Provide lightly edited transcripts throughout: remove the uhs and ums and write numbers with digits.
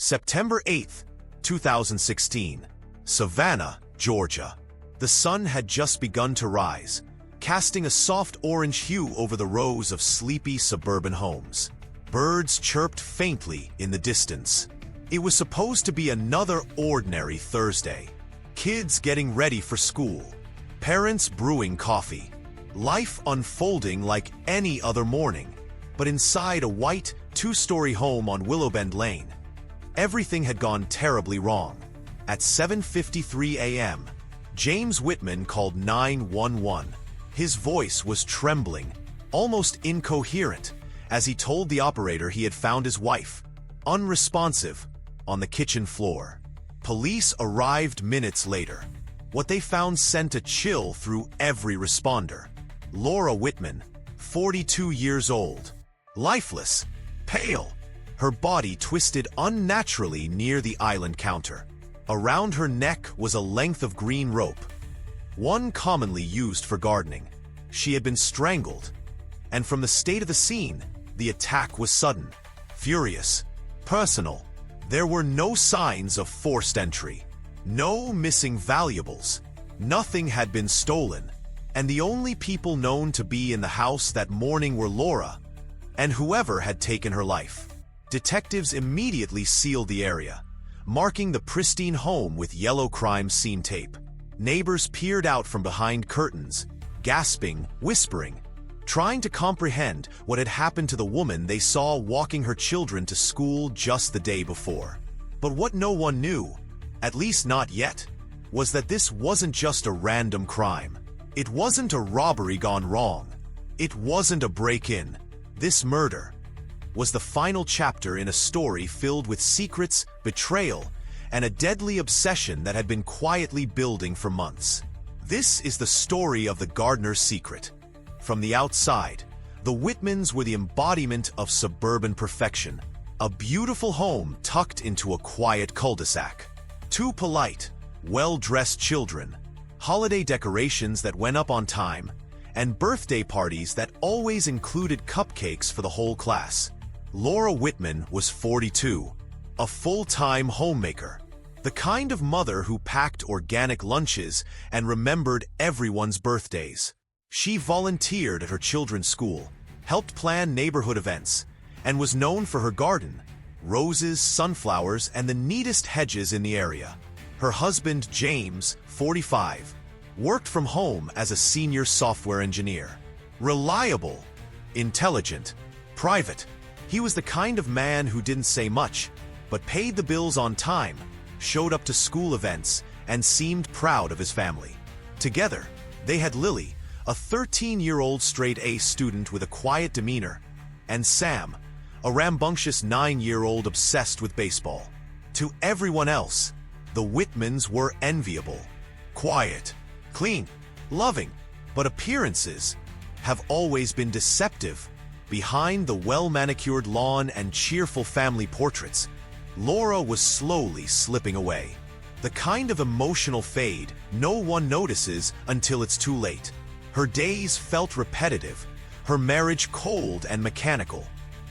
September 8, 2016, Savannah, Georgia. The sun had just begun to rise, casting a soft orange hue over the rows of sleepy suburban homes. Birds chirped faintly in the distance. It was supposed to be another ordinary Thursday. Kids getting ready for school, parents brewing coffee, life unfolding like any other morning. But inside a white, two-story home on Willowbend Lane, everything had gone terribly wrong. At 7:53 a.m., James Whitman called 911. His voice was trembling, almost incoherent, as he told the operator he had found his wife, unresponsive, on the kitchen floor. Police arrived minutes later. What they found sent a chill through every responder. Laura Whitman, 42 years old, lifeless, pale, her body twisted unnaturally near the island counter. Around her neck was a length of green rope, one commonly used for gardening. She had been strangled, and from the state of the scene, the attack was sudden, furious, personal. There were no signs of forced entry, no missing valuables, nothing had been stolen, and the only people known to be in the house that morning were Laura and whoever had taken her life. Detectives immediately sealed the area, marking the pristine home with yellow crime scene tape. Neighbors peered out from behind curtains, gasping, whispering, trying to comprehend what had happened to the woman they saw walking her children to school just the day before. But what no one knew, at least not yet, was that this wasn't just a random crime. It wasn't a robbery gone wrong. It wasn't a break-in. This murder was the final chapter in a story filled with secrets, betrayal, and a deadly obsession that had been quietly building for months. This is the story of the gardener's secret. From the outside, the Whitmans were the embodiment of suburban perfection, a beautiful home tucked into a quiet cul-de-sac. Two polite, well-dressed children, holiday decorations that went up on time, and birthday parties that always included cupcakes for the whole class. Laura Whitman was 42, a full-time homemaker, the kind of mother who packed organic lunches and remembered everyone's birthdays. She volunteered at her children's school, helped plan neighborhood events, and was known for her garden, roses, sunflowers, and the neatest hedges in the area. Her husband, James, 45, worked from home as a senior software engineer. Reliable, intelligent, private. He was the kind of man who didn't say much, but paid the bills on time, showed up to school events, and seemed proud of his family. Together, they had Lily, a 13-year-old straight-A student with a quiet demeanor, and Sam, a rambunctious 9-year-old obsessed with baseball. To everyone else, the Whitmans were enviable, quiet, clean, loving, but appearances have always been deceptive. Behind the well-manicured lawn and cheerful family portraits, Laura was slowly slipping away. The kind of emotional fade no one notices until it's too late. Her days felt repetitive, her marriage cold and mechanical.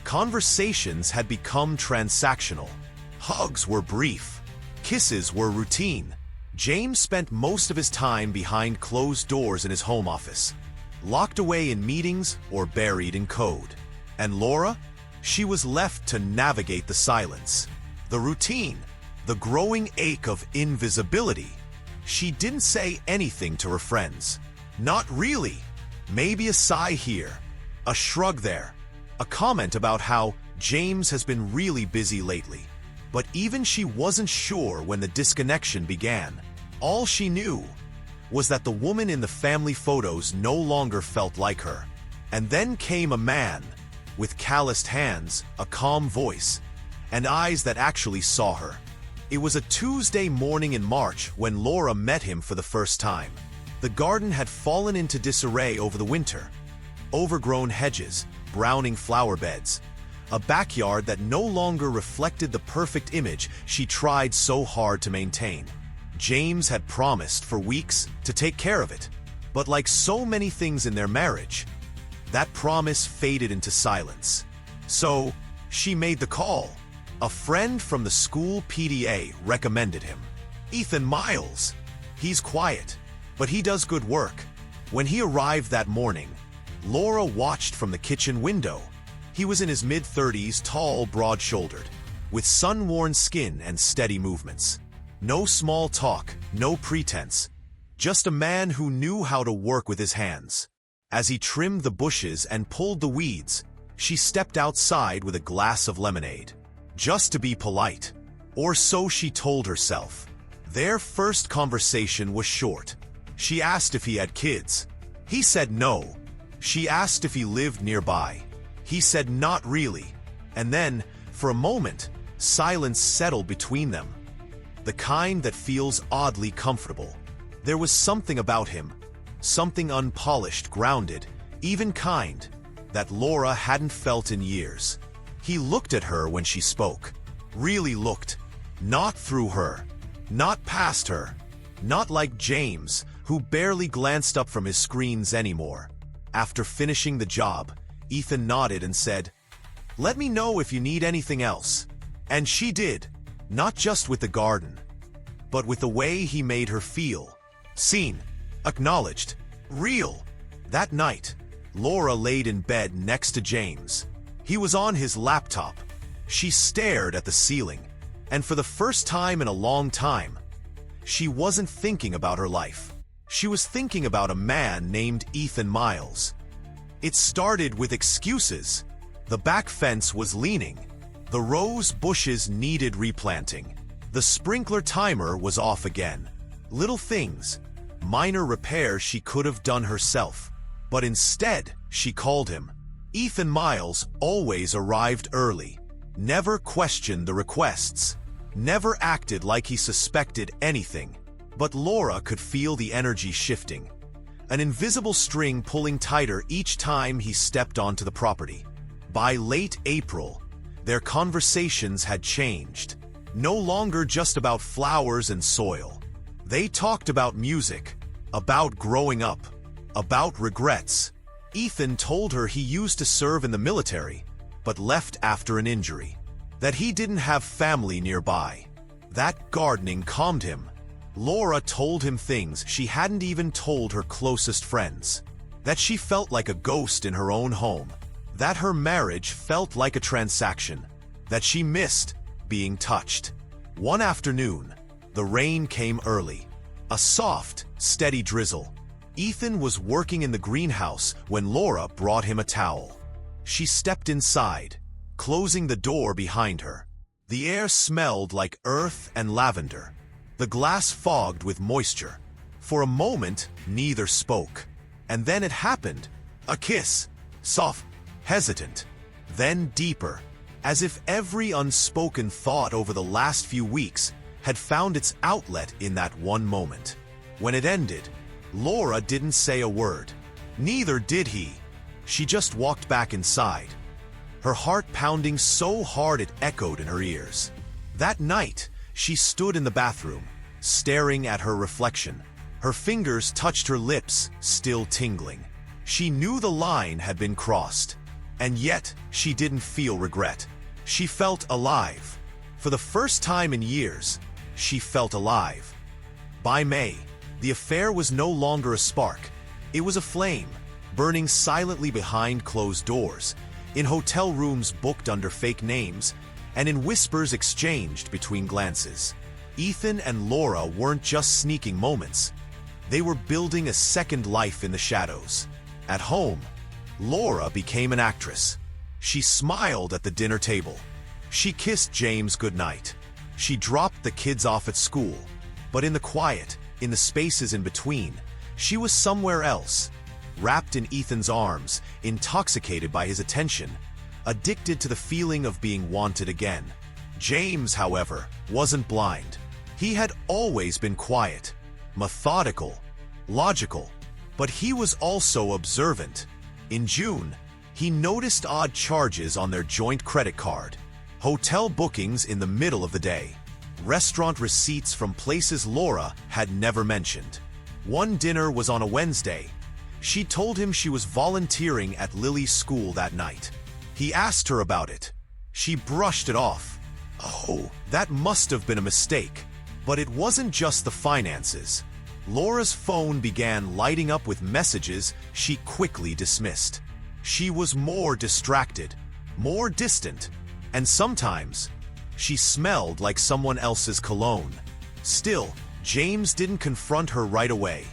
Conversations had become transactional. Hugs were brief. Kisses were routine. James spent most of his time behind closed doors in his home office, locked away in meetings or buried in code. And Laura? She was left to navigate the silence, the routine, the growing ache of invisibility. She didn't say anything to her friends. Not really. Maybe a sigh here, a shrug there, a comment about how James has been really busy lately. But even she wasn't sure when the disconnection began. All she knew was that the woman in the family photos no longer felt like her. And then came a man, with calloused hands, a calm voice, and eyes that actually saw her. It was a Tuesday morning in March when Laura met him for the first time. The garden had fallen into disarray over the winter. Overgrown hedges, browning flower beds, a backyard that no longer reflected the perfect image she tried so hard to maintain. James had promised for weeks to take care of it, but like so many things in their marriage, that promise faded into silence. So, she made the call. A friend from the school PTA recommended him. Ethan Miles. He's quiet, but he does good work. When he arrived that morning, Laura watched from the kitchen window. He was in his mid-30s, tall, broad-shouldered, with sun-worn skin and steady movements. No small talk, no pretense. Just a man who knew how to work with his hands. As he trimmed the bushes and pulled the weeds, she stepped outside with a glass of lemonade. Just to be polite. Or so she told herself. Their first conversation was short. She asked if he had kids. He said no. She asked if he lived nearby. He said not really. And then, for a moment, silence settled between them. The kind that feels oddly comfortable. There was something about him, something unpolished, grounded, even kind, that Laura hadn't felt in years. He looked at her when she spoke. Really looked. Not through her. Not past her. Not like James, who barely glanced up from his screens anymore. After finishing the job, Ethan nodded and said, "Let me know if you need anything else." And she did, not just with the garden, but with the way he made her feel. Seen, acknowledged, real. That night, Laura laid in bed next to James. He was on his laptop. She stared at the ceiling, and for the first time in a long time, she wasn't thinking about her life. She was thinking about a man named Ethan Miles. It started with excuses. The back fence was leaning. The rose bushes needed replanting. The sprinkler timer was off again. Little things, minor repairs she could have done herself. But instead, she called him. Ethan Miles always arrived early, never questioned the requests, never acted like he suspected anything. But Laura could feel the energy shifting, an invisible string pulling tighter each time he stepped onto the property. By late April, their conversations had changed. No longer just about flowers and soil. They talked about music, about growing up, about regrets. Ethan told her he used to serve in the military, but left after an injury. That he didn't have family nearby. That gardening calmed him. Laura told him things she hadn't even told her closest friends. That she felt like a ghost in her own home. That her marriage felt like a transaction. That she missed being touched. One afternoon, the rain came early. A soft, steady drizzle. Ethan was working in the greenhouse when Laura brought him a towel. She stepped inside, closing the door behind her. The air smelled like earth and lavender. The glass fogged with moisture. For a moment, neither spoke. And then it happened. A kiss. Soft, hesitant. Then deeper. As if every unspoken thought over the last few weeks had found its outlet in that one moment. When it ended, Laura didn't say a word. Neither did he. She just walked back inside, her heart pounding so hard it echoed in her ears. That night, she stood in the bathroom, staring at her reflection. Her fingers touched her lips, still tingling. She knew the line had been crossed, and yet she didn't feel regret. She felt alive. For the first time in years, she felt alive. By May, the affair was no longer a spark. It was a flame, burning silently behind closed doors, in hotel rooms booked under fake names, and in whispers exchanged between glances. Ethan and Laura weren't just sneaking moments. They were building a second life in the shadows. At home, Laura became an actress. She smiled at the dinner table. She kissed James goodnight. She dropped the kids off at school. But in the quiet, in the spaces in between, she was somewhere else, wrapped in Ethan's arms, intoxicated by his attention, addicted to the feeling of being wanted again. James, however, wasn't blind. He had always been quiet, methodical, logical, but he was also observant. In June, he noticed odd charges on their joint credit card, hotel bookings in the middle of the day, restaurant receipts from places Laura had never mentioned. One dinner was on a Wednesday. She told him she was volunteering at Lily's school that night. He asked her about it. She brushed it off. Oh, that must have been a mistake. But it wasn't just the finances. Laura's phone began lighting up with messages she quickly dismissed. She was more distracted, more distant, and sometimes she smelled like someone else's cologne. Still, James didn't confront her right away.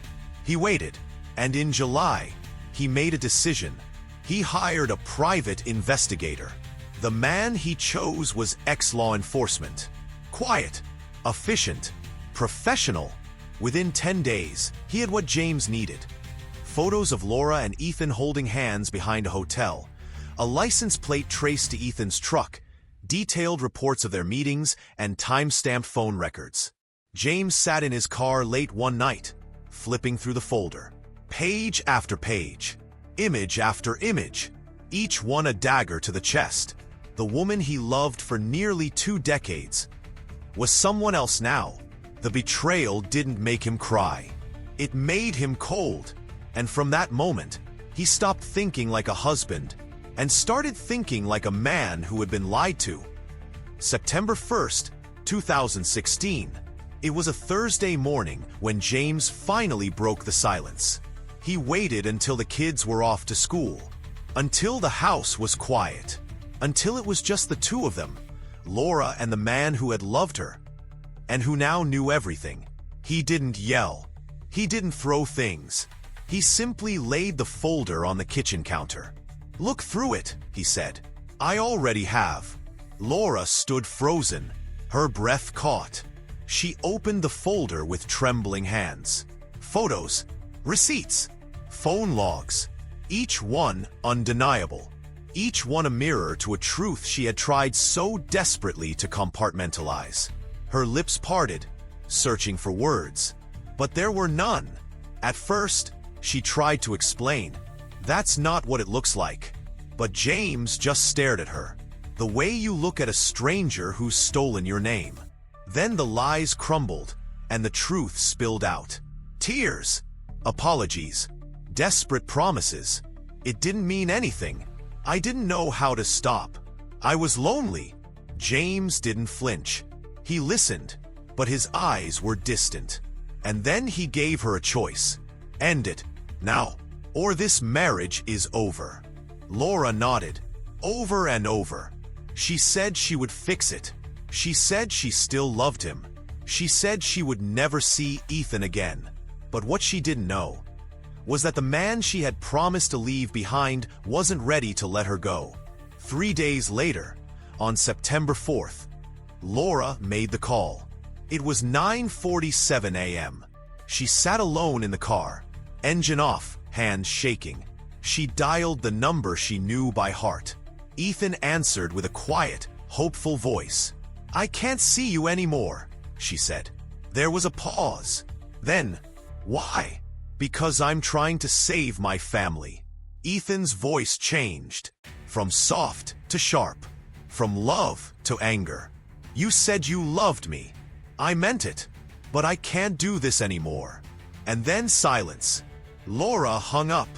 He waited, and in July, he made a decision. He hired a private investigator. The man he chose was ex-law enforcement. Quiet, efficient, professional. Within 10 days, he had what James needed. Photos of Laura and Ethan holding hands behind a hotel, a license plate traced to Ethan's truck, detailed reports of their meetings, and time-stamped phone records. James sat in his car late one night, flipping through the folder. Page after page, image after image, each one a dagger to the chest. The woman he loved for nearly 2 decades was someone else now. The betrayal didn't make him cry. It made him cold. And from that moment, he stopped thinking like a husband and started thinking like a man who had been lied to. September 1st, 2016. It was a Thursday morning when James finally broke the silence. He waited until the kids were off to school, until the house was quiet, until it was just the two of them, Laura and the man who had loved her, and who now knew everything. He didn't yell. He didn't throw things. He simply laid the folder on the kitchen counter. "Look through it," he said. "I already have." Laura stood frozen, her breath caught. She opened the folder with trembling hands. Photos, receipts, phone logs, each one undeniable. Each one a mirror to a truth she had tried so desperately to compartmentalize. Her lips parted, searching for words, but there were none. At first, she tried to explain, "That's not what it looks like." But James just stared at her, the way you look at a stranger who's stolen your name. Then the lies crumbled, and the truth spilled out. Tears, apologies, desperate promises. It didn't mean anything. I didn't know how to stop. I was lonely. James didn't flinch. He listened, but his eyes were distant. And then he gave her a choice. End it, now, or this marriage is over. Laura nodded, over and over. She said she would fix it. She said she still loved him. She said she would never see Ethan again. But what she didn't know was that the man she had promised to leave behind wasn't ready to let her go. 3 days later, on September 4th, Laura made the call. It was 9:47 a.m. She sat alone in the car, engine off, hands shaking. She dialed the number she knew by heart. Ethan answered with a quiet, hopeful voice. "I can't see you anymore," she said. There was a pause. Then, "Why?" "Because I'm trying to save my family." Ethan's voice changed, from soft to sharp, from love to anger. "You said you loved me. I meant it, but I can't do this anymore." And then silence. Laura hung up.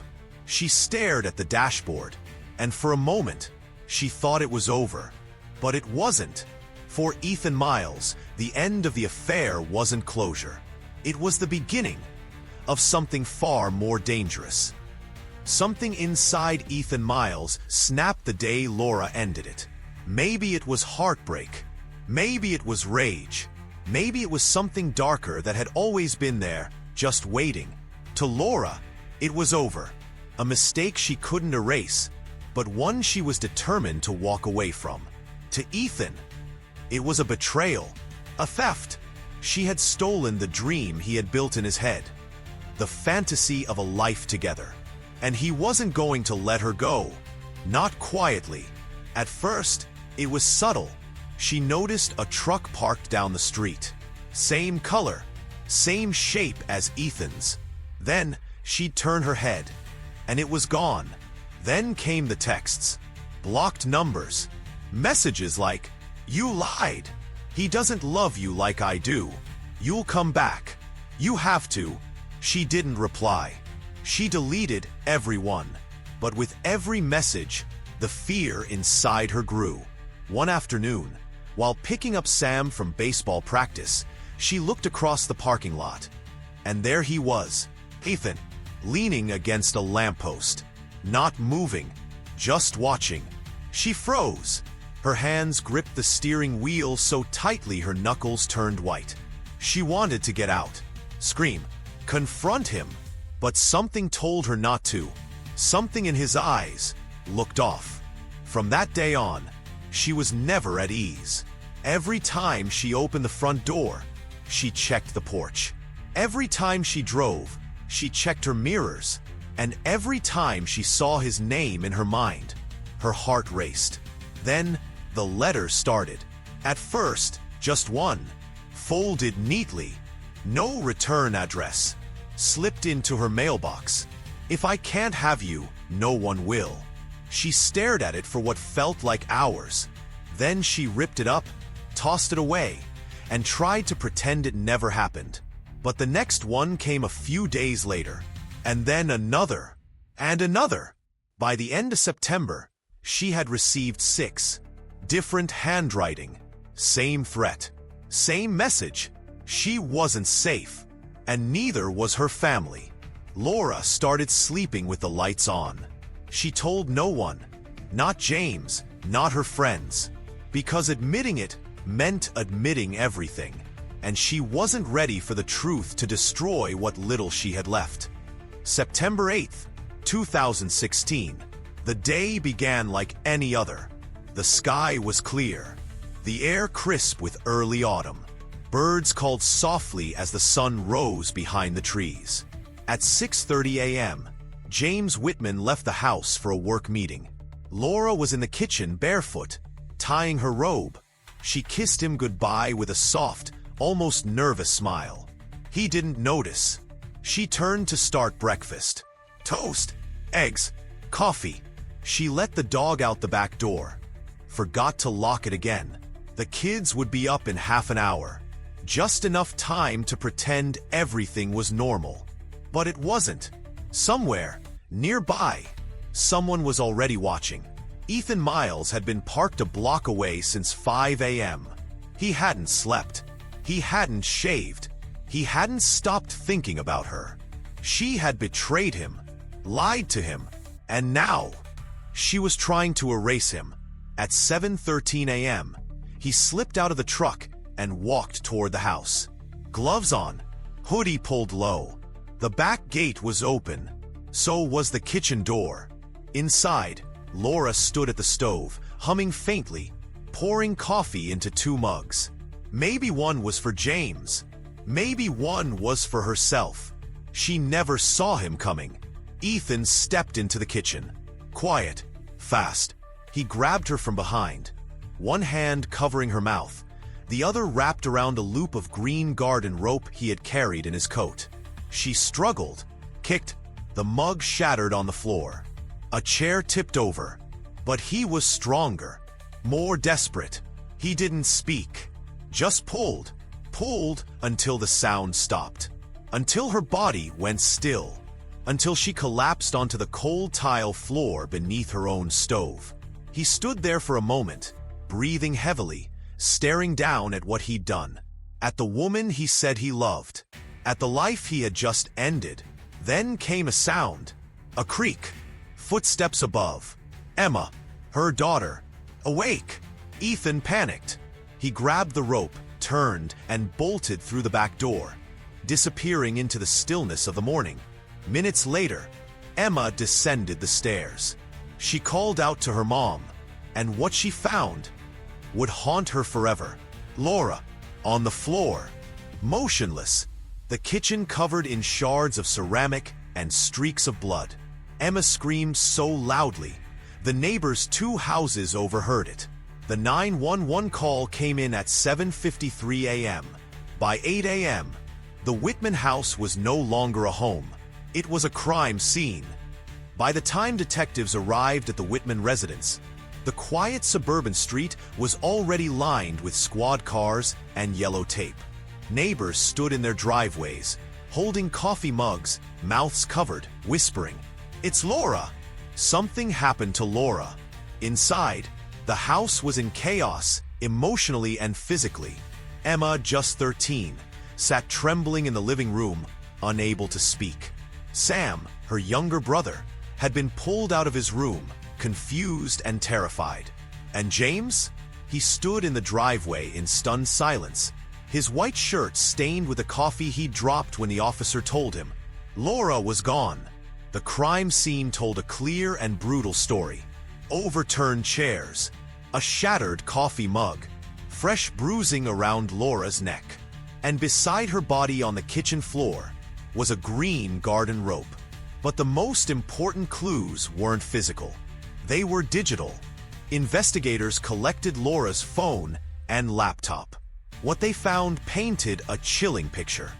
She stared at the dashboard, and for a moment, she thought it was over. But it wasn't. For Ethan Miles, the end of the affair wasn't closure. It was the beginning of something far more dangerous. Something inside Ethan Miles snapped the day Laura ended it. Maybe it was heartbreak. Maybe it was rage. Maybe it was something darker that had always been there, just waiting. To Laura, it was over. A mistake she couldn't erase, but one she was determined to walk away from. To Ethan, it was a betrayal, a theft. She had stolen the dream he had built in his head, the fantasy of a life together. And he wasn't going to let her go. Not quietly. At first, it was subtle. She noticed a truck parked down the street. Same color, same shape as Ethan's. Then she'd turn her head, and it was gone. Then came the texts, blocked numbers, messages like, "You lied. He doesn't love you like I do. You'll come back. You have to." She didn't reply. She deleted everyone. But with every message, the fear inside her grew. One afternoon, While picking up Sam from baseball practice, she looked across the parking lot. And there he was, Ethan, leaning against a lamppost, not moving, just watching. She froze. Her hands gripped the steering wheel so tightly her knuckles turned white. She wanted to get out, scream, confront him, but something told her not to. Something in his eyes looked off. From that day on, she was never at ease. Every time she opened the front door, she checked the porch. Every time she drove, she checked her mirrors. And every time she saw his name in her mind, her heart raced. Then, the letters started. At first, just one, folded neatly, no return address, slipped into her mailbox. If I can't have you, no one will. She stared at it for what felt like hours. Then she ripped it up, tossed it away, and tried to pretend it never happened. But the next one came a few days later, and then another, and another. By the end of September, she had received 6. Different handwriting, same threat, same message. She wasn't safe, and neither was her family. Laura started sleeping with the lights on. She told no one, not James, not her friends, because admitting it meant admitting everything, and she wasn't ready for the truth to destroy what little she had left. September 8th, 2016. The day began like any other. The sky was clear, the air crisp with early autumn. Birds called softly as the sun rose behind the trees. At 6:30 a.m., James Whitman left the house for a work meeting. Laura was in the kitchen barefoot, tying her robe. She kissed him goodbye with a soft, almost nervous smile. He didn't notice. She turned to start breakfast. Toast, eggs, coffee. She let the dog out the back door. Forgot to lock it again. The kids would be up in half an hour. Just enough time to pretend everything was normal. But it wasn't. Somewhere, nearby, someone was already watching. Ethan Miles had been parked a block away since 5 a.m. He hadn't slept. He hadn't shaved. He hadn't stopped thinking about her. She had betrayed him, lied to him, and now she was trying to erase him. At 7:13 a.m., he slipped out of the truck and walked toward the house. Gloves on, hoodie pulled low. The back gate was open. So was the kitchen door. Inside, Laura stood at the stove, humming faintly, pouring coffee into 2 mugs. Maybe one was for James. Maybe one was for herself. She never saw him coming. Ethan stepped into the kitchen. Quiet, fast. He grabbed her from behind, one hand covering her mouth, the other wrapped around a loop of green garden rope he had carried in his coat. She struggled, kicked. The mug shattered on the floor. A chair tipped over. But he was stronger, more desperate. He didn't speak, just pulled until the sound stopped, until her body went still, until she collapsed onto the cold tile floor beneath her own stove. He stood there for a moment, breathing heavily, staring down at what he'd done, at the woman he said he loved, at the life he had just ended. Then came a sound, a creak, footsteps above. Emma, her daughter, awake. Ethan panicked. He grabbed the rope, turned, and bolted through the back door, disappearing into the stillness of the morning. Minutes later, Emma descended the stairs. She called out to her mom, and what she found would haunt her forever. Laura, on the floor, motionless, the kitchen covered in shards of ceramic and streaks of blood. Emma screamed so loudly, the neighbors 2 houses overheard it. The 911 call came in at 7:53 a.m. By 8 a.m., the Whitman house was no longer a home. It was a crime scene. By the time detectives arrived at the Whitman residence, the quiet suburban street was already lined with squad cars and yellow tape. Neighbors stood in their driveways, holding coffee mugs, mouths covered, whispering, "It's Laura!" Something happened to Laura. Inside, the house was in chaos, Emotionally and physically, Emma, just 13, sat trembling in the living room, unable to speak. Sam, her younger brother, had been pulled out of his room, confused and terrified. And James? He stood in the driveway in stunned silence, his white shirt stained with the coffee he'd dropped when the officer told him. Laura was gone. The crime scene told a clear and brutal story. Overturned chairs, a shattered coffee mug, fresh bruising around Laura's neck, and beside her body on the kitchen floor was a green garden rope. But the most important clues weren't physical. They were digital. Investigators collected Laura's phone and laptop. What they found painted a chilling picture.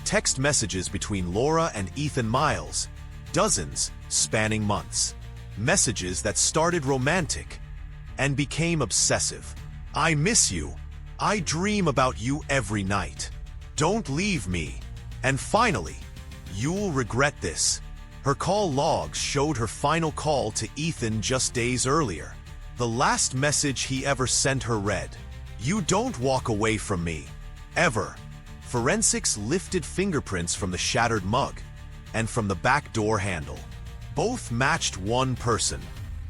Text messages between Laura and Ethan Miles, dozens spanning months. Messages that started romantic and became obsessive. I miss you. I dream about you every night. Don't leave me. And finally, you'll regret this. Her call logs showed her final call to Ethan just days earlier. The last message he ever sent her read, "You don't walk away from me. Ever." Forensics lifted fingerprints from the shattered mug and from the back door handle. Both matched one person,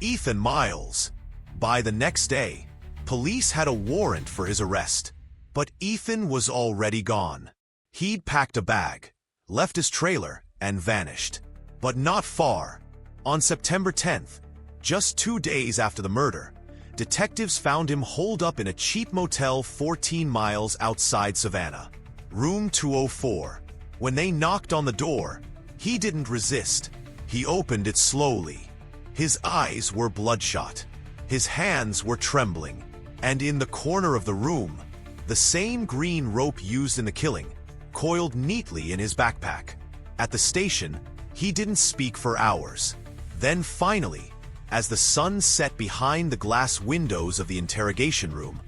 Ethan Miles. By the next day, police had a warrant for his arrest. But Ethan was already gone. He'd packed a bag, left his trailer, and vanished. But not far. On September 10th, just 2 days after the murder, detectives found him holed up in a cheap motel 14 miles outside Savannah. Room 204. When they knocked on the door, he didn't resist. He opened it slowly. His eyes were bloodshot. His hands were trembling. And in the corner of the room, the same green rope used in the killing, coiled neatly in his backpack. At the station, he didn't speak for hours. Then finally, as the sun set behind the glass windows of the interrogation room,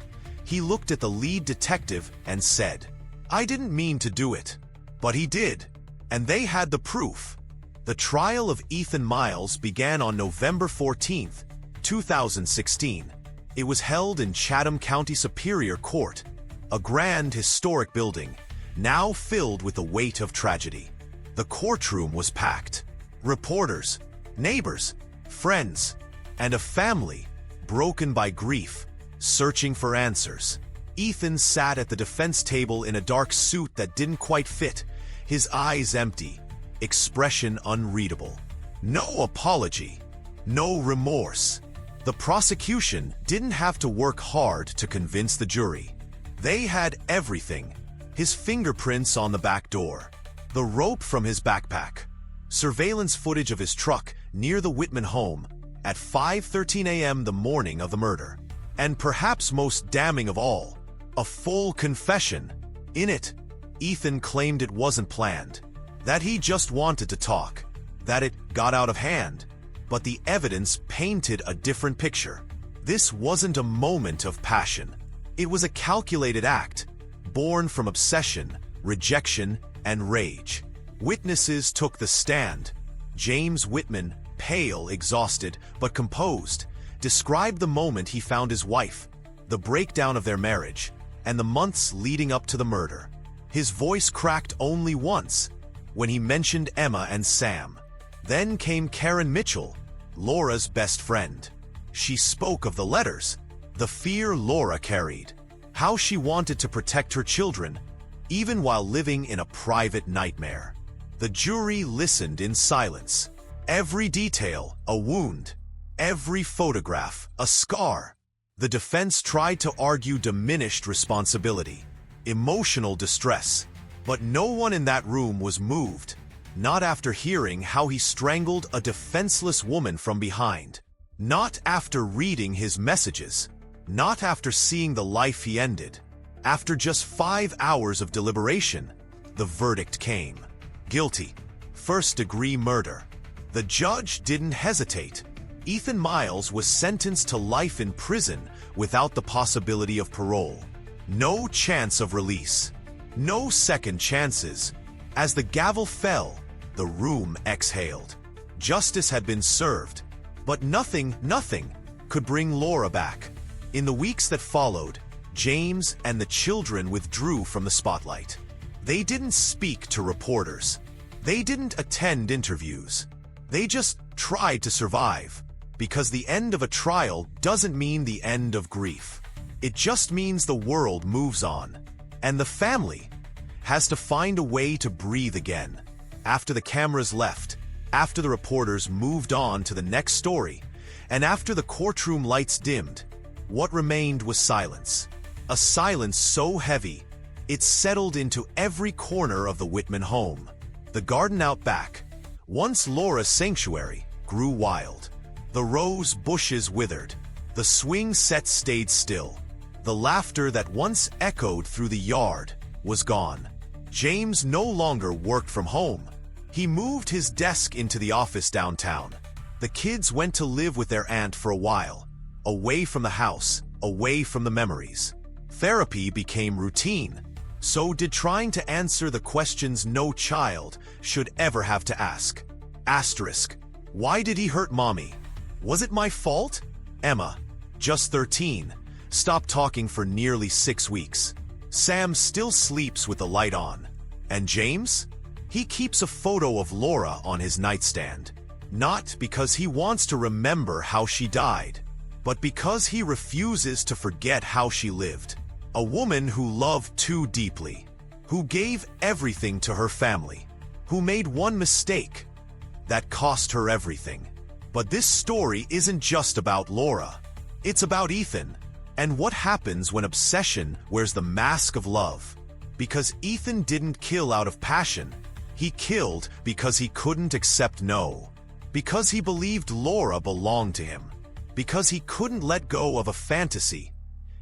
he looked at the lead detective and said, "I didn't mean to do it." But he did, and they had the proof. The trial of Ethan Miles began on November 14th, 2016. It was held in Chatham County Superior Court, a grand historic building, now filled with the weight of tragedy. The courtroom was packed. Reporters, neighbors, friends, and a family broken by grief, searching for answers. Ethan sat at the defense table in a dark suit that didn't quite fit, his eyes empty, expression unreadable. No apology, no remorse. The prosecution didn't have to work hard to convince the jury. They had everything: his fingerprints on the back door, the rope from his backpack, surveillance footage of his truck near the Whitman home at 5:13 a.m. the morning of the murder, and perhaps most damning of all, a full confession. In it, Ethan claimed it wasn't planned, that he just wanted to talk, that it got out of hand. But the evidence painted a different picture. This wasn't a moment of passion. It was a calculated act, born from obsession, rejection, and rage. Witnesses took the stand. James Whitman, pale, exhausted, but composed, described the moment he found his wife, the breakdown of their marriage, and the months leading up to the murder. His voice cracked only once, when he mentioned Emma and Sam. Then came Karen Mitchell, Laura's best friend. She spoke of the letters, the fear Laura carried, how she wanted to protect her children, even while living in a private nightmare. The jury listened in silence. Every detail, a wound. Every photograph, a scar. The defense tried to argue diminished responsibility, emotional distress. But no one in that room was moved, not after hearing how he strangled a defenseless woman from behind, not after reading his messages, not after seeing the life he ended. After just 5 hours of deliberation, the verdict came. Guilty. First-degree murder. The judge didn't hesitate. Ethan Miles was sentenced to life in prison without the possibility of parole. No chance of release. No second chances. As the gavel fell, the room exhaled. Justice had been served, but nothing could bring Laura back. In the weeks that followed, James and the children withdrew from the spotlight. They didn't speak to reporters. They didn't attend interviews. They just tried to survive, because the end of a trial doesn't mean the end of grief. It just means the world moves on, and the family has to find a way to breathe again. After the cameras left, after the reporters moved on to the next story, and after the courtroom lights dimmed, what remained was silence. A silence so heavy, it settled into every corner of the Whitman home. The garden out back, once Laura's sanctuary, grew wild. The rose bushes withered. The swing set stayed still. The laughter that once echoed through the yard was gone. James no longer worked from home. He moved his desk into the office downtown. The kids went to live with their aunt for a while, away from the house, away from the memories. Therapy became routine. So did trying to answer the questions no child should ever have to ask. Asterisk. Why did he hurt mommy? Was it my fault? Emma, just 13, stopped talking for nearly 6 weeks. Sam still sleeps with the light on. And James? He keeps a photo of Laura on his nightstand. Not because he wants to remember how she died, but because he refuses to forget how she lived. A woman who loved too deeply, who gave everything to her family, who made one mistake that cost her everything. But this story isn't just about Laura. It's about Ethan, and what happens when obsession wears the mask of love. Because Ethan didn't kill out of passion. He killed because he couldn't accept no. Because he believed Laura belonged to him. Because he couldn't let go of a fantasy,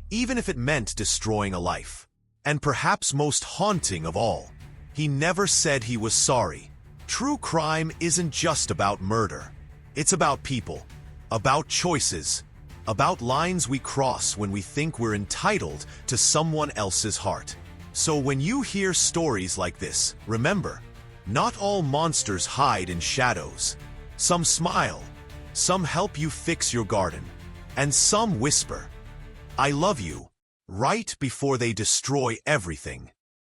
even if it meant destroying a life. And perhaps most haunting of all, he never said he was sorry. True crime isn't just about murder. It's about people, about choices, about lines we cross when we think we're entitled to someone else's heart. So when you hear stories like this, remember, not all monsters hide in shadows. Some smile, some help you fix your garden, and some whisper, "I love you," right before they destroy everything.